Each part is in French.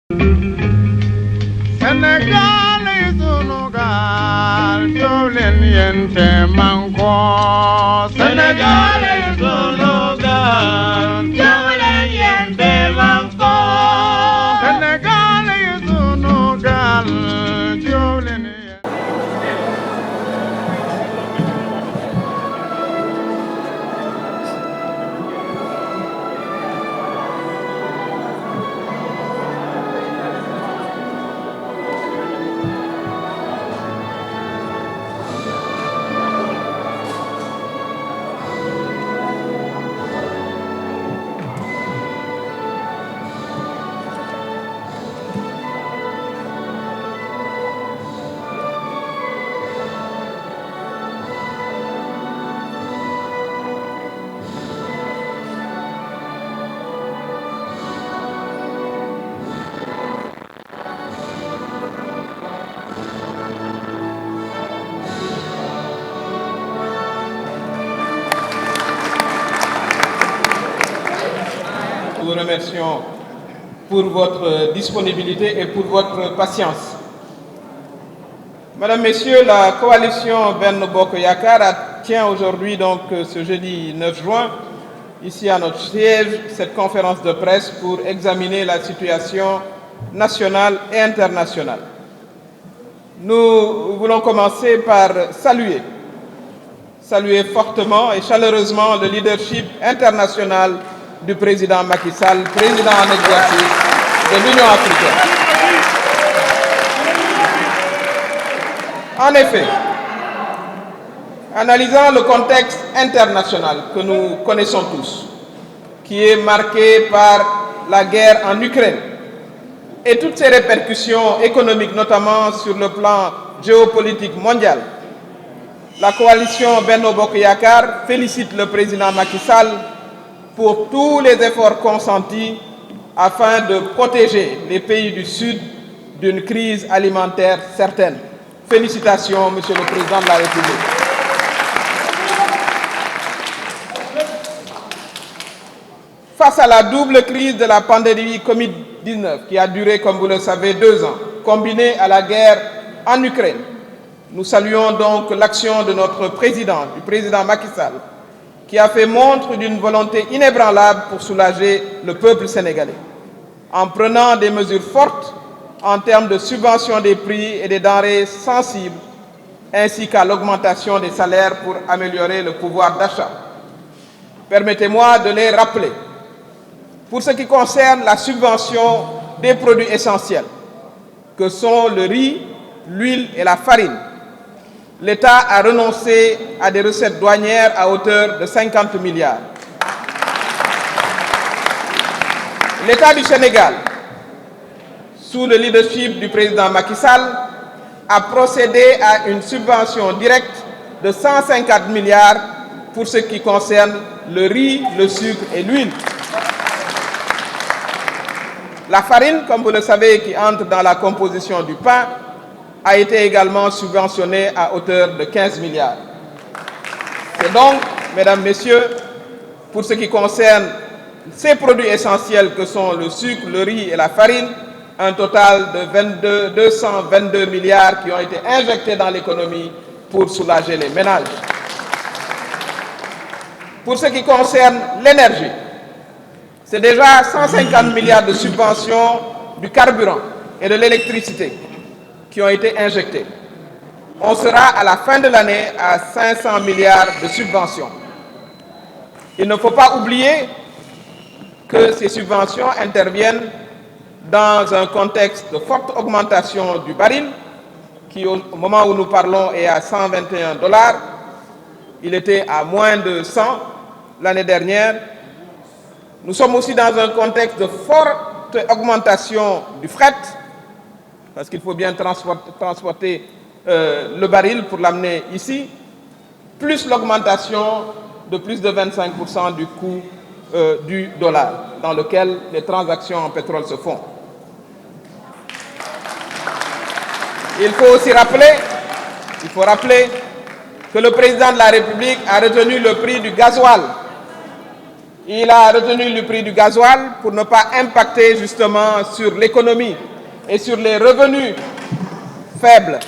Senegal is unugal, violen yente manko. Senegal is unugal, violen yente manko. Senegal is unugal, violen yente. Nous vous remercions pour votre disponibilité et pour votre patience. Mesdames, Messieurs, la coalition Benno Bokk Yakaar tient aujourd'hui, donc ce jeudi 9 juin, ici à notre siège, cette conférence de presse pour examiner la situation nationale et internationale. Nous voulons commencer par saluer fortement et chaleureusement le leadership international du président Macky Sall, président en exercice de l'Union africaine. En effet, analysant le contexte international que nous connaissons tous, qui est marqué par la guerre en Ukraine et toutes ses répercussions économiques, notamment sur le plan géopolitique mondial, la coalition Benno Bokk Yakaar félicite le président Macky Sall pour tous les efforts consentis afin de protéger les pays du Sud d'une crise alimentaire certaine. Félicitations, Monsieur le Président de la République. Face à la double crise de la pandémie Covid-19, qui a duré, comme vous le savez, 2 ans, combinée à la guerre en Ukraine, nous saluons donc l'action de notre président, du président Macky Sall, qui a fait montre d'une volonté inébranlable pour soulager le peuple sénégalais, en prenant des mesures fortes en termes de subvention des prix et des denrées sensibles, ainsi qu'à l'augmentation des salaires pour améliorer le pouvoir d'achat. Permettez-moi de les rappeler. Pour ce qui concerne la subvention des produits essentiels, que sont le riz, l'huile et la farine, l'État a renoncé à des recettes douanières à hauteur de 50 milliards. L'État du Sénégal, sous le leadership du président Macky Sall, a procédé à une subvention directe de 150 milliards pour ce qui concerne le riz, le sucre et l'huile. La farine, comme vous le savez, qui entre dans la composition du pain, a été également subventionnée à hauteur de 15 milliards. C'est donc, Mesdames, Messieurs, pour ce qui concerne ces produits essentiels que sont le sucre, le riz et la farine, un total de 222 milliards qui ont été injectés dans l'économie pour soulager les ménages. Pour ce qui concerne l'énergie, c'est déjà 150 milliards de subventions du carburant et de l'électricité qui ont été injectés. On sera à la fin de l'année à 500 milliards de subventions. Il ne faut pas oublier que ces subventions interviennent dans un contexte de forte augmentation du baril, qui au moment où nous parlons est à 121 $. Il était à moins de 100 l'année dernière. Nous sommes aussi dans un contexte de forte augmentation du fret, parce qu'il faut bien transporter le baril pour l'amener ici, plus l'augmentation de plus de 25% du coût du dollar, dans lequel les transactions en pétrole se font. Il faut rappeler que le président de la République a retenu le prix du gasoil Il a retenu le prix du gasoil pour ne pas impacter justement sur l'économie et sur les revenus faibles.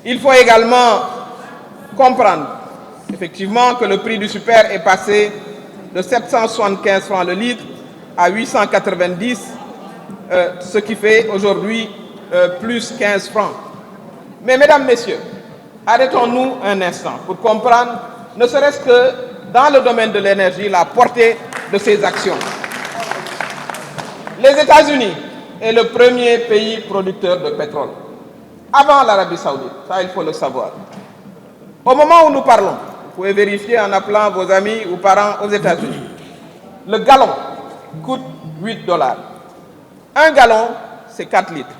Il faut également comprendre effectivement que le prix du super est passé de 775 francs le litre à 890, ce qui fait aujourd'hui plus 15 francs. Mais mesdames, messieurs, arrêtons-nous un instant pour comprendre, ne serait-ce que dans le domaine de l'énergie, la portée de ces actions. Les États-Unis est le premier pays producteur de pétrole, avant l'Arabie Saoudite, ça il faut le savoir. Au moment où nous parlons, vous pouvez vérifier en appelant vos amis ou parents aux États-Unis, le gallon coûte 8 $. Un gallon, c'est 4 litres.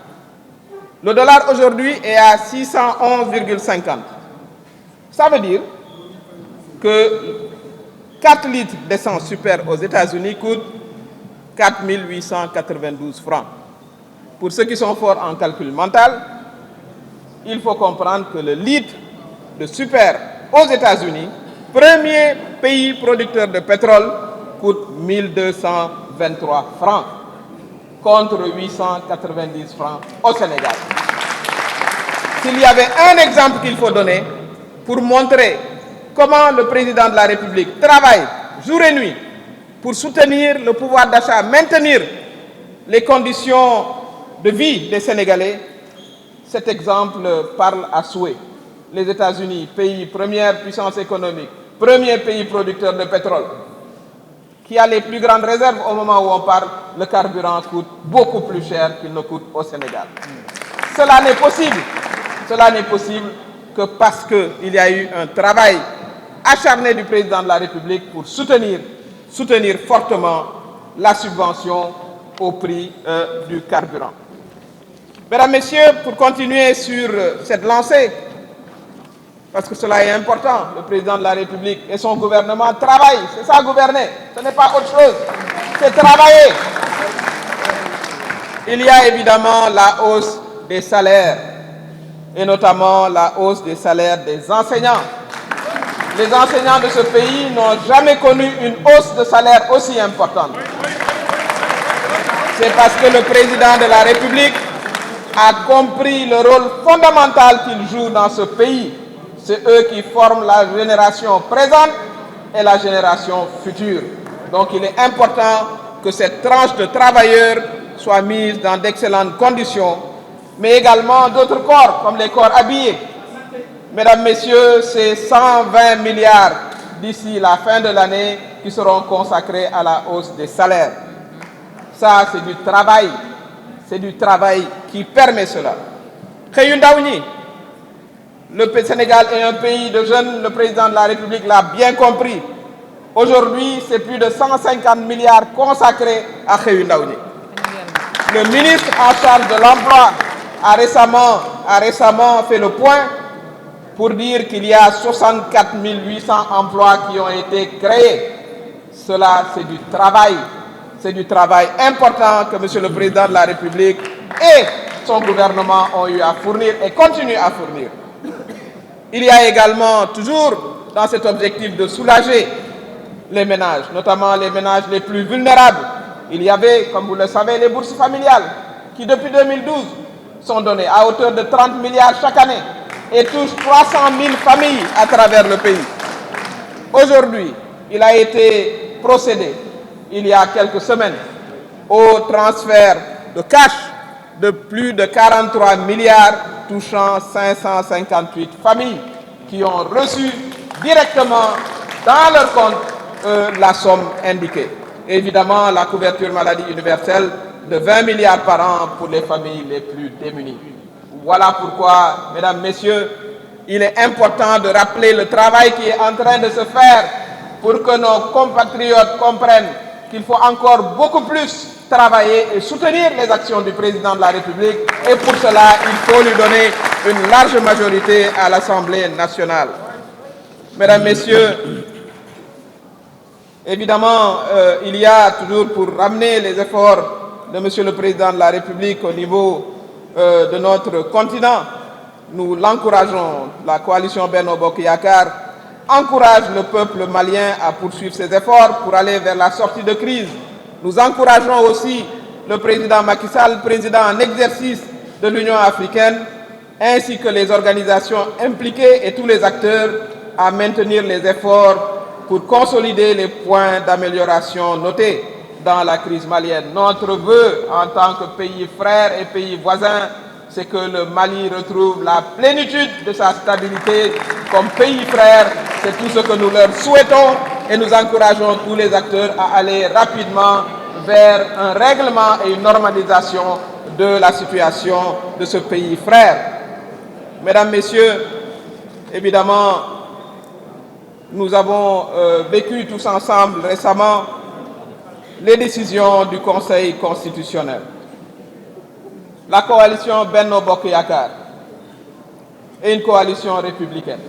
Le dollar aujourd'hui est à 611,50. Ça veut dire que 4 litres d'essence super aux États-Unis coûtent 4 892 francs. Pour ceux qui sont forts en calcul mental, il faut comprendre que le litre de super aux États-Unis, premier pays producteur de pétrole, coûte 1223 francs contre 890 francs au Sénégal. S'il y avait un exemple qu'il faut donner pour montrer comment le président de la République travaille jour et nuit pour soutenir le pouvoir d'achat, maintenir les conditions de vie des Sénégalais, cet exemple parle à souhait. Les États-Unis, pays première puissance économique, premier pays producteur de pétrole, qui a les plus grandes réserves au moment où on parle, le carburant coûte beaucoup plus cher qu'il ne coûte au Sénégal. Cela n'est possible. Cela n'est possible que parce qu'il y a eu un travail acharné du président de la République pour soutenir fortement la subvention au prix du carburant. Mesdames, Messieurs, pour continuer sur cette lancée, parce que cela est important, le président de la République et son gouvernement travaillent, c'est ça gouverner, ce n'est pas autre chose, c'est travailler. Il y a évidemment la hausse des salaires, et notamment la hausse des salaires des enseignants. Les enseignants de ce pays n'ont jamais connu une hausse de salaire aussi importante. C'est parce que le président de la République a compris le rôle fondamental qu'il joue dans ce pays. C'est eux qui forment la génération présente et la génération future. Donc il est important que cette tranche de travailleurs soit mise dans d'excellentes conditions, mais également d'autres corps, comme les corps habillés. Mesdames, Messieurs, c'est 120 milliards d'ici la fin de l'année qui seront consacrés à la hausse des salaires. Ça, c'est du travail. C'est du travail qui permet cela. Le Sénégal est un pays de jeunes, le président de la République l'a bien compris. Aujourd'hui, c'est plus de 150 milliards consacrés à Xeyundaouni. Le ministre en charge de l'emploi a récemment fait le point pour dire qu'il y a 64 800 emplois qui ont été créés. Cela, c'est du travail. C'est du travail important que M. le Président de la République et son gouvernement ont eu à fournir et continuent à fournir. Il y a également toujours dans cet objectif de soulager les ménages, notamment les ménages les plus vulnérables. Il y avait, comme vous le savez, les bourses familiales qui depuis 2012 sont données à hauteur de 30 milliards chaque année et touchent 300 000 familles à travers le pays. Aujourd'hui, il a été procédé, il y a quelques semaines, au transfert de cash de plus de 43 milliards touchant 558 familles qui ont reçu directement dans leur compte la somme indiquée. Et évidemment, la couverture maladie universelle de 20 milliards par an pour les familles les plus démunies. Voilà pourquoi, mesdames, messieurs, il est important de rappeler le travail qui est en train de se faire pour que nos compatriotes comprennent qu'il faut encore beaucoup plus travailler et soutenir les actions du président de la République. Et pour cela, il faut lui donner une large majorité à l'Assemblée nationale. Mesdames, Messieurs, évidemment, il y a toujours pour ramener les efforts de M. le Président de la République au niveau de notre continent. Nous l'encourageons, la coalition Benno Bokk Yakaar, encourage le peuple malien à poursuivre ses efforts pour aller vers la sortie de crise. Nous encourageons aussi le président Macky Sall, président en exercice de l'Union africaine, ainsi que les organisations impliquées et tous les acteurs à maintenir les efforts pour consolider les points d'amélioration notés dans la crise malienne. Notre vœu en tant que pays frère et pays voisin, c'est que le Mali retrouve la plénitude de sa stabilité comme pays frère. C'est tout ce que nous leur souhaitons et nous encourageons tous les acteurs à aller rapidement vers un règlement et une normalisation de la situation de ce pays frère. Mesdames, Messieurs, évidemment, nous avons vécu tous ensemble récemment les décisions du Conseil constitutionnel. La coalition Benno Bokk Yakaar est une coalition républicaine.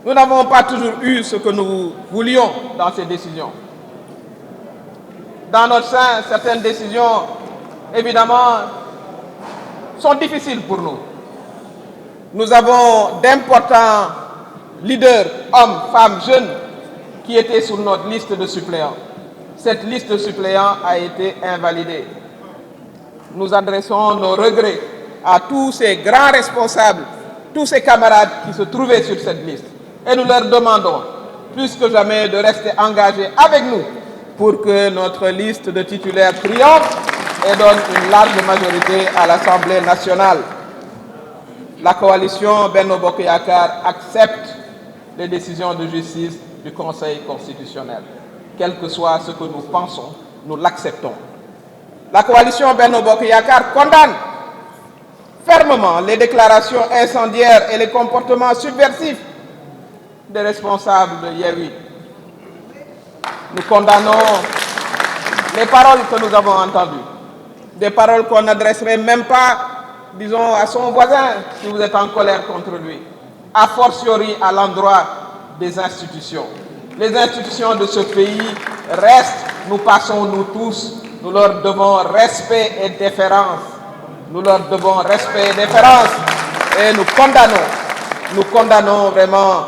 Nous n'avons pas toujours eu ce que nous voulions dans ces décisions. Dans notre sein, certaines décisions, évidemment, sont difficiles pour nous. Nous avons d'importants leaders, hommes, femmes, jeunes, qui étaient sur notre liste de suppléants. Cette liste de suppléants a été invalidée. Nous adressons nos regrets à tous ces grands responsables, tous ces camarades qui se trouvaient sur cette liste. Et nous leur demandons, plus que jamais, de rester engagés avec nous pour que notre liste de titulaires triomphe et donne une large majorité à l'Assemblée nationale. La coalition Benno Bokk Yakaar accepte les décisions de justice du Conseil constitutionnel. Quel que soit ce que nous pensons, nous l'acceptons. La coalition Benno Bokk Yakaar condamne fermement les déclarations incendiaires et les comportements subversifs des responsables de Yewwi. Nous condamnons les paroles que nous avons entendues, des paroles qu'on n'adresserait même pas, disons, à son voisin si vous êtes en colère contre lui, a fortiori à l'endroit des institutions. Les institutions de ce pays restent, nous passons nous tous, nous leur devons respect et déférence. Nous leur devons respect et déférence et nous condamnons vraiment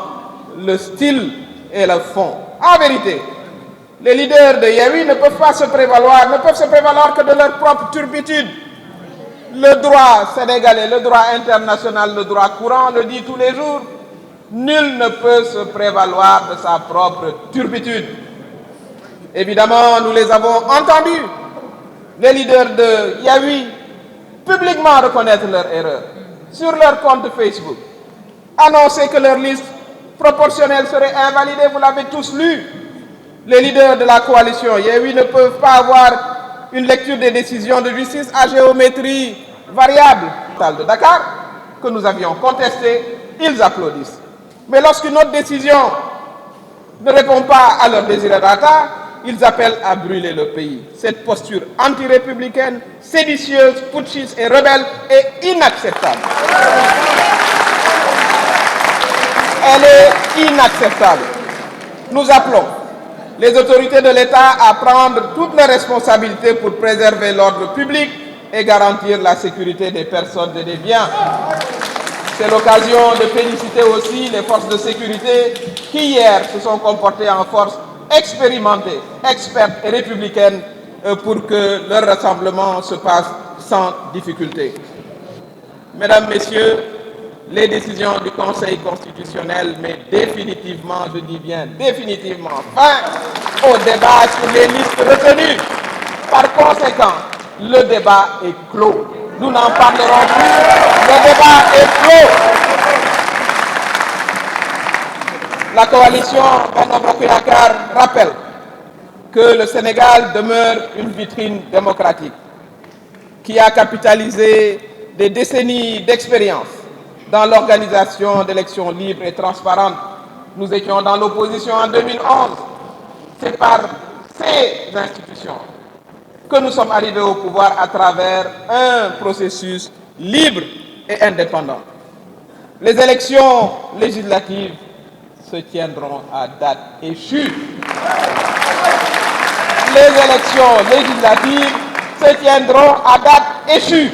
le style et le fond. En vérité, les leaders de Yewwi ne peuvent se prévaloir que de leur propre turpitude. Le droit sénégalais, le droit international, le droit courant le dit tous les jours. Nul ne peut se prévaloir de sa propre turpitude. Évidemment, nous les avons entendus, les leaders de Yewwi, publiquement reconnaître leur erreur sur leur compte Facebook, annoncer que leur liste proportionnelle serait invalidée, vous l'avez tous lu. Les leaders de la coalition Yewwi ne peuvent pas avoir une lecture des décisions de justice à géométrie variable. De Dakar, que nous avions contesté, ils applaudissent. Mais lorsqu'une autre décision ne répond pas à leur desiderata, ils appellent à brûler le pays. Cette posture anti-républicaine, séditieuse, putschiste et rebelle est inacceptable. Elle est inacceptable. Nous appelons les autorités de l'État à prendre toutes les responsabilités pour préserver l'ordre public et garantir la sécurité des personnes et des biens. C'est l'occasion de féliciter aussi les forces de sécurité qui hier se sont comportées en force expérimentée, experte et républicaine pour que leur rassemblement se passe sans difficulté. Mesdames, Messieurs, les décisions du Conseil constitutionnel mettent définitivement, je dis bien définitivement, fin au débat sur les listes retenues. Par conséquent, le débat est clos. Nous n'en parlerons plus. Le débat est clos. La coalition Benno Bokk Yakaar rappelle que le Sénégal demeure une vitrine démocratique qui a capitalisé des décennies d'expérience dans l'organisation d'élections libres et transparentes. Nous étions dans l'opposition en 2011. C'est par ces institutions que nous sommes arrivés au pouvoir à travers un processus libre et indépendant. Les élections législatives se tiendront à date échue. Les élections législatives se tiendront à date échue.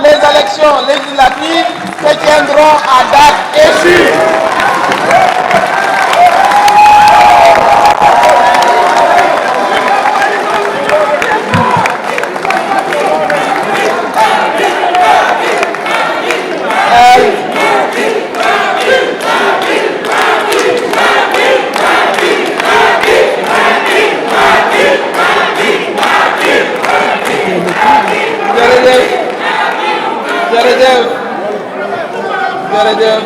Les élections législatives se tiendront à date échue. jërëjëf.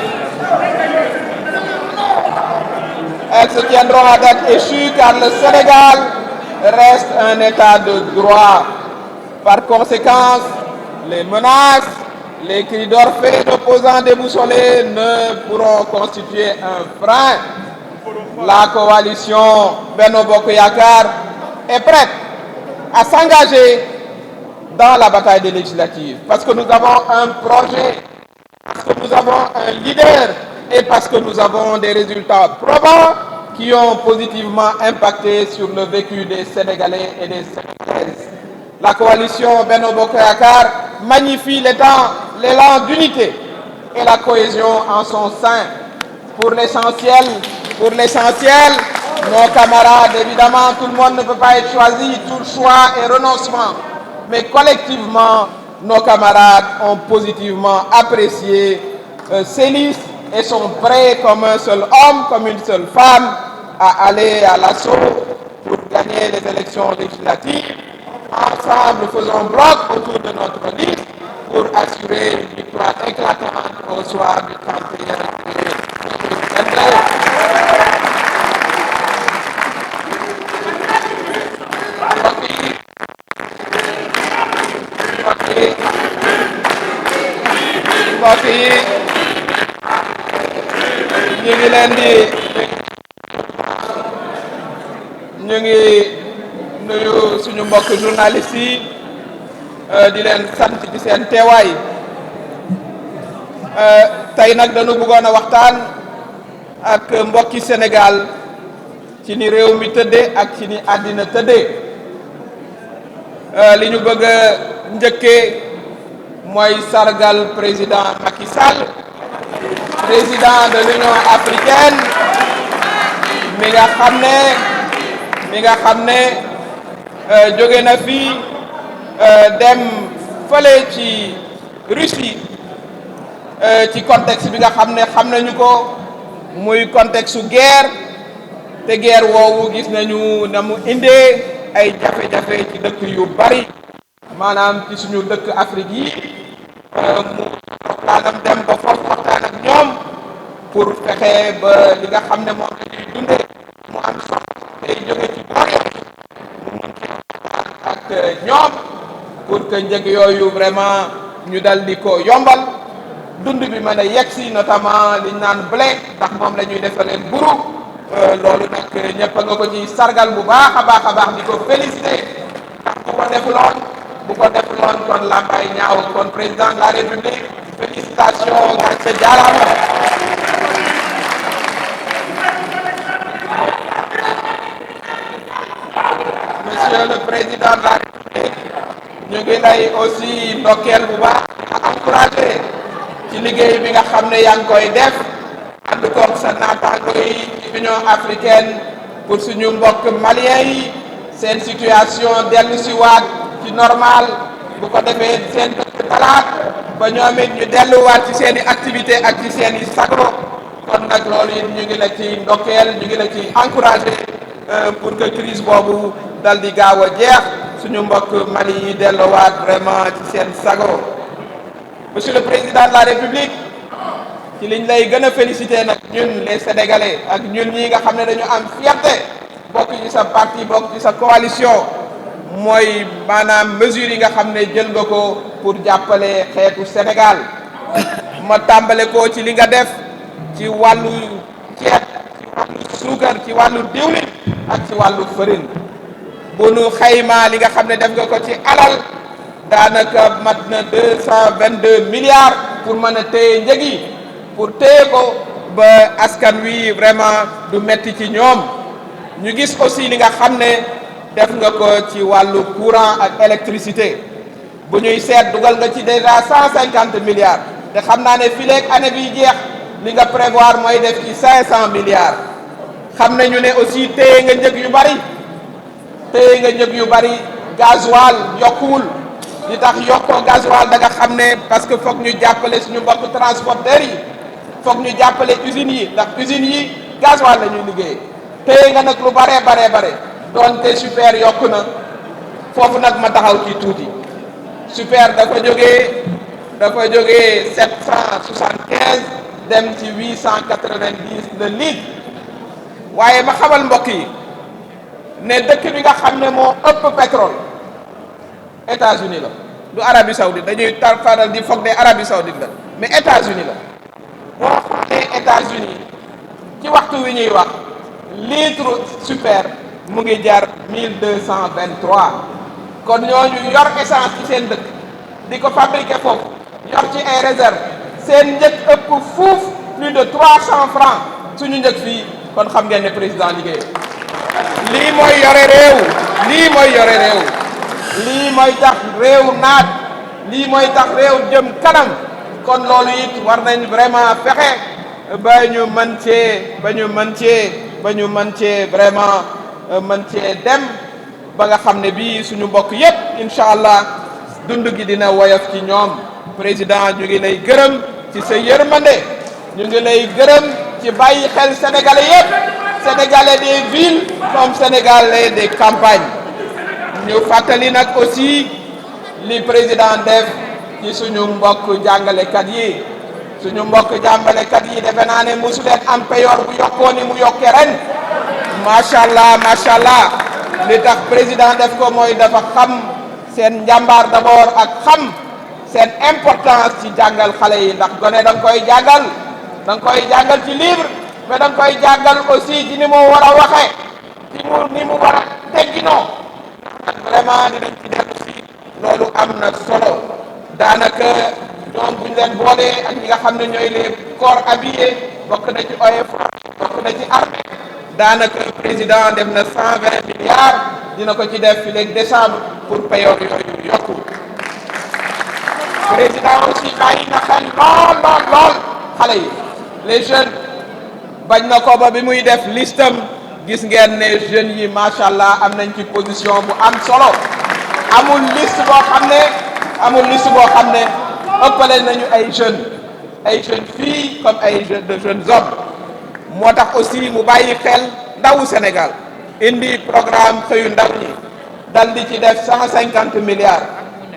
Elles se tiendront à date échue car le Sénégal reste un état de droit. Par conséquent, les menaces, les cris d'orfée d'opposants déboussolés ne pourront constituer un frein. La coalition Benno Bokk Yakaar est prête à s'engager dans la bataille des législatives parce que nous avons un projet, parce que nous avons un leader et parce que nous avons des résultats probants qui ont positivement impacté sur le vécu des Sénégalais et des Sénégalaises. La coalition Benno Bokk Yakaar magnifie l'élan d'unité et la cohésion en son sein. Pour l'essentiel, nos camarades, évidemment, tout le monde ne peut pas être choisi, tout choix et renoncement. Mais collectivement, nos camarades ont positivement apprécié ces listes et sont prêts comme un seul homme, comme une seule femme, à aller à l'assaut pour gagner les élections législatives. Ensemble, faisons bloc autour de notre liste pour assurer une victoire éclatante au soir du 31 juillet 2022. Mbokk yi ñu ngi nuyu suñu mbokk journalistes yi di leen sant ci seen teewaay tey nag dañu bëggoon a waxtaan ak mbokki Sénégal ci ni réew mi tëddee ak ci ni àddina tëddee li ñu bëgg a njëkkee mooy sargal président Macky Sall, président de l'Union africaine mi nga xam ne jóge na fi dem fële ci Russie ci contexte bi nga xam ne xam nañu ko muy contexte su guerre te guerre woowu gis nañu na mu indee ay jafe-jafe ci dëkk yu bari maanaam ci suñu dëkk Afrique yi mu waxtaanam dem ba foofu waxtaan ak ñoom pour fexe ba li nga xam ne moom la ñuy dundee mu am solo tey jóge ci boor mu mën ci ak ñoom pour que njëg yooyu vraiment ñu dal di ko yombal dund bi mën a yegsi notamment liñ naan blé ndax moom la ñuy defaree mburu loolu nag ñëpp nga ko ci sargal bu baax a baax di ko félicité ndax bu ko defuloon kon lambay ñaaw kon président de la République félicitations gàcce jaaraama. Monsieur le président de la République ñu ngi lay aussi ndokkeel bu baax encouragé ci liggéey bi nga xam ne yaa ngi koy def ànd koog sa naataango yi ci Union africaine pour suñu mbokk malien yi seen situation dellu si waat ci normal bu ko defee seen dëkk talaat ba ñoom it ñu delluwaat ci seen i activité ak ci seen i sagro kon nag loolu it ñu ngi la ci ndokkeel ñu ngi la ci encouragé pour que crise boobu dal di gaaw a jeex suñu mbokk Mali yi delluwaat vraiment ci seen sagro. Monsieur le président de la République ci liñ lay gën a félicité nag ñun les Sénégalais ak ñun ñi nga xam ne dañu am fierté bokk ci sa parti bokk ci sa coalition mooy maanaam mesures yi nga xam ne jël nga ko pour jàppale xeetu Sénégal ma tàmbale ko ci li nga def ci wàllu ceeb ci wàllu suukar ci wàllu diwlin ak ci wàllu farine bu nu xaymaa li nga xam ne def nga ko ci alal daanaka mat na 222 milliards pour mën a téye njëg yi pour téye ko ba askan wi vraiment du metti ci ñoom ñu gis aussi li nga xam ne def nga ko ci wàllu courant ak électricité bu ñuy seet dugal nga ci déjà 150 milliards te xam naa ne fileeg année bi jeex li nga prévoir mooy def ci 500 milliards xam nañu ne aussi téye nga njëg yu bari gasoil yokkuwul li tax yokkoo gasoil da nga xam ne parce que foog ñu jàppale suñu mbokk transporteurs yi foog ñu jàppale usines yi ndax usines yi gasoil la ñuy liggéey téye nga nag lu bare doonte super yokku na foofu nag ma taxaw ci tuuti super dafa jógee 775 dem ci 890 le litre waaye ma xamal mbokk yi ne dëkk bi nga xam ne moo ëpp pétrole États-Unis la du Arabie Saoudite dañuy faral di foog ne Arabie Saoudite la mais États-Unis la boo xoolee États-Unis ci waxtu wi ñuy wax litre super mu ngi jar 1223 kon ñooñu yor essence ci seen dëkk di ko fabriquer foofu yor ci ay réserve seen njëg ëpp fuuf plus de 300 francs suñu njëg fii kon xam ngeen ne président liggéey lii mooy yore réew lii mooy yore réew lii mooy tax réew naat lii mooy tax réew jëm kanam kon loolu it war nañ vraiment fexe ba ñu mën cee vraiment mën cee dem ba nga xam ne bii suñu mbokk yépp incha allah dund gi dina woyof ci ñoom président ñu ngi lay gërëm ci sa yërmande ñu ngi lay gërëm ci bàyyi xel sénégalais yépp sénégalais des villes comme sénégalais des campagnes ñu fàttali nag aussi li président def ci suñu mbokk jàngalekat yi defe naa ne mosu leen am payoor bu yokkoo ni mu yokkee ren macha allah li tax président def ko mooy dafa xam seen njàmbaar d'abord ak xam seen importance ci jàngal xale yi ndax gone da nga koy jàngal ci livre mais da nga koy jàngal aussi ci ni mu war a waxe ni mu war a tegginoo vraiment dinañ ci def aussi loolu am na solo daanaka ñoom buñ leen boolee ak ñi nga xam ne ñooy les corps habillés bokk na ci OFOR bokk na ci armée daanaka président def na 120 milliards dina ko ci def fi léegi décembre pour payoor yooyu yokku président aussi bàyyi na xel lool xale yi les jeunes bañ na ko ba bi muy def listam gis ngeen ne jeunes yi macha allah am nañ ci position bu am solo amul liste boo xam ne ëppale nañu ay jeunes filles comme ay jeunes hommes moo tax aussi mu bàyyi xel ndawu Sénégal indi programme xëyu ndaw ñi dal di ci def 150 milliards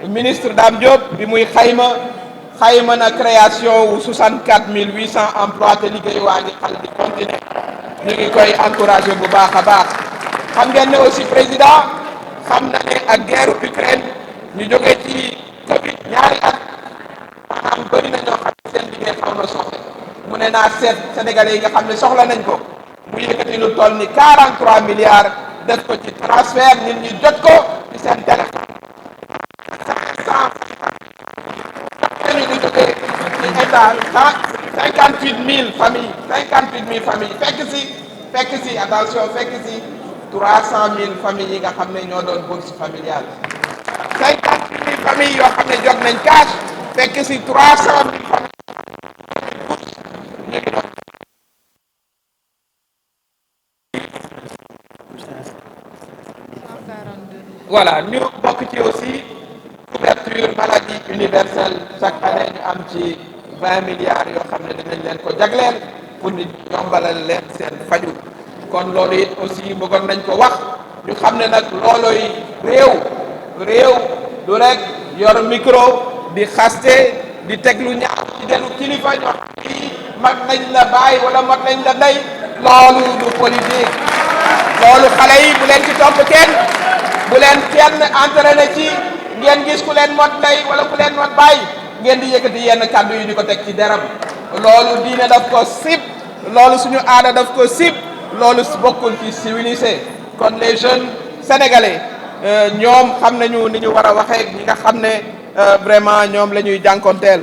ministre Dame Diop bi muy xayma na création wu 64 800 emplois te liggéey waa ngi xal di continuer ñu ngi koy encouragé bu baax a baax xam ngeen ne aussi président xam na ne ak guerre Ukraine ñu jógee ci Covid ñaari at maanaam bëri na ñoo xam ne seen liggéey xaw na soxla mu ne naa seet sénégalais yi nga xam ne soxla nañ ko mu yëkkati lu toll ni 43 milliards def ko ci transfert nit ñi jot ko ci seen téléphone. ñu ngi jógee ci état 58 000 familles fekk si attention fekk si 300 000 familles yi nga xam ne ñoo doon bourse familiale 58 000 familles yoo xam ne jot nañ cash fekk si 300 000 familles ñu ngi doon voilà ñu bokk ci aussi couverture maladie universelle chaque année ñu am ci 20 milliards yoo xam ne dinañ leen ko jagleel pour nit yombalal leen seen faju kon loolu it aussi bëggoon nañ ko wax ñu xam ne nag looloy réew du rek yor micro di xaste di teg lu ñaaw ci deru kilifa ñoo xam ni mag nañ la bàyyi wala mag nañ la ndey loolu du politique loolu xale yi bu leen ci topp kenn bu leen kenn entraîné ci ngeen gis ku leen mot ndey wala ku leen mot bàyyi ngeen di yëkkati yenn kàddu yi di ko teg ci deram loolu diine daf ko sib loolu suñu aada daf ko sib loolu bokkul ci civilisé kon les jeunes sénégalais ñoom xam nañu ni ñu war a waxee ñi nga xam ne vraiment ñoom la ñuy jànkonteel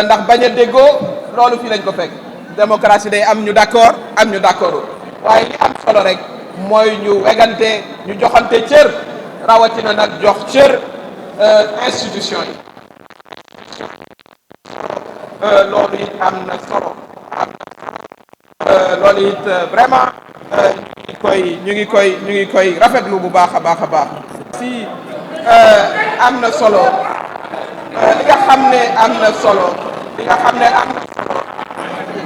ndax bañ a déggoo loolu fii lañ ko fekk démocratie day am ñu d'accord am ñu d'accordul waaye li am solo rek mooy ñu wegante ñu joxante cër rawatina nag jox cër institution yi loolu it am na solo loolu it vraiment ñu ngi koy rafetlu bu baax a baax a baax si am na solo li nga xam ne am na solo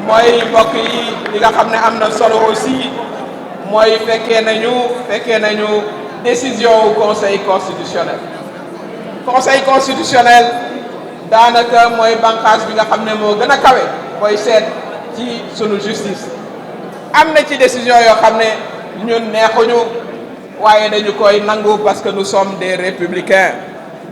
mooy mbokk yi li nga xam ne am na solo aussi mooy fekkee nañu décision wu conseil constitutionnel daanaka mooy bànqaas bi nga xam ne moo gën a kawe booy seet ci sunu justice am na ci décision yoo xam ne ñun neexuñu waaye dañu koy nangu parce que nous sommes des républicains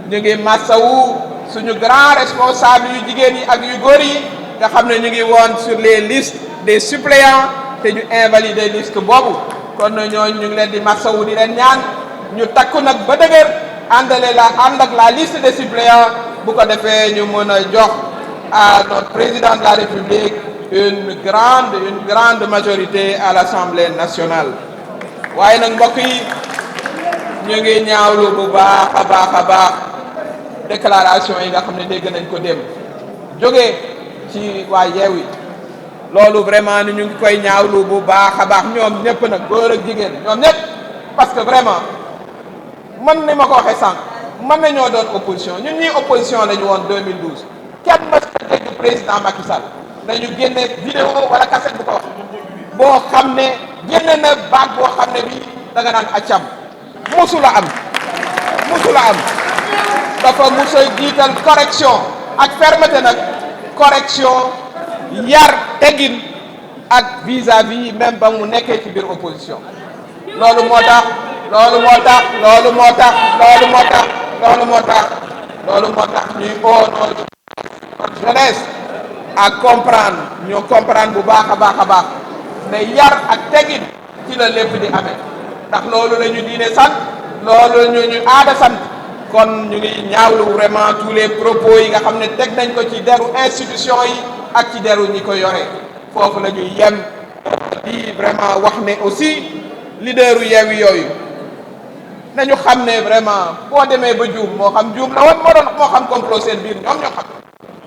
ñu ngi massawu suñu grand responsable yu jigéen yi ak yu góor yi nga xam ne ñu ngi woon sur les listes des suppléants te ñu invalider liste boobu kon ñooñu ñu ngi leen di massawu di leen ñaan ñu takku nag ba dëgër ànd ak la liste des suppléants bu ko defee ñu mën a jox à notre président de la République une grande majorité à l'Assemblée nationale. waaye nag mbokk yi ñu ngi ñaawlu bu baax a baax déclaration yi nga xam ne dégg nañ ko dem jógee ci waa Yewwi loolu vraiment ni ñu ngi koy ñaawlu bu baax a baax ñoom ñëpp nag góor ak jigéen ñoom ñëpp parce que vraiment mën ni ma ko waxee sànq mën nañoo doon opposition ñun ñii opposition lañu woon 2012 kenn mës a dégg président Macky Sall dañu génne vidéo wala cassette bu ko wax boo xam ne génne na baat boo xam ne bii da nga naan accam musula am dafa musa jiital correction ak fermeté nag correction yar teggin ak vis-à-vis même ba mu nekkee ci biir opposition loolu moo tax ñuy oo notre jeunesse à comprendre bu baax a baax ne yar ak teggin ci la lépp di amee ndax loolu la ñu diine sant loolu ñu aada sant kon ñu ngi ñaawlu vraiment tous les propos yi nga xam ne teg nañ ko ci deru institution yi ak ci deru ñi ko yore foofu la ñuy yem di vraiment wax ne aussi leaderu Yewwi yooyu nañu xam ne vraiment boo demee ba juum moo xam juum la woon moo xam complot seen biir ñoom ñoo xam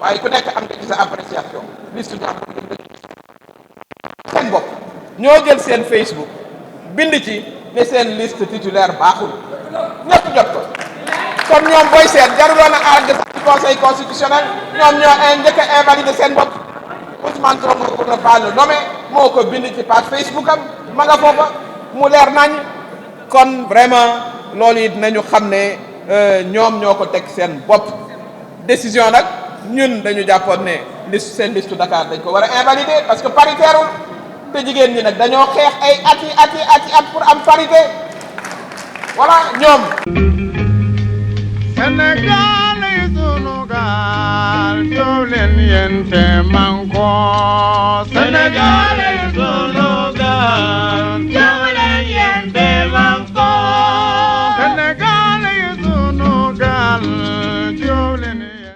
waaye ku nekk am nga ci sa appréciation liste seen bopp ñoo jël seen Facebook bind ci ne seen liste titulaire baaxul ñëpp jot ko kon ñoom booy seet jaruloon a àgg sax ci conseil constitutionnel ñoom ñoo njëkk a invalider seen bopp Ousmane Sonko pour ne pas le nommer moo ko bind ci page Facebook am ma nga foofa mu leer nañ kon vraiment loolu it nañu xam ne ñoom ñoo ko teg seen bopp décision nag ñun dañu jàppoon ne liste seen liste Dakar dañ ko war a invalider parce que paritaire wul te jigéen ñi nag dañoo xeex ay at pour am parité voilà ñoom. Sénégal yi sunu gaal jóg leen yéen te man ko Sénégal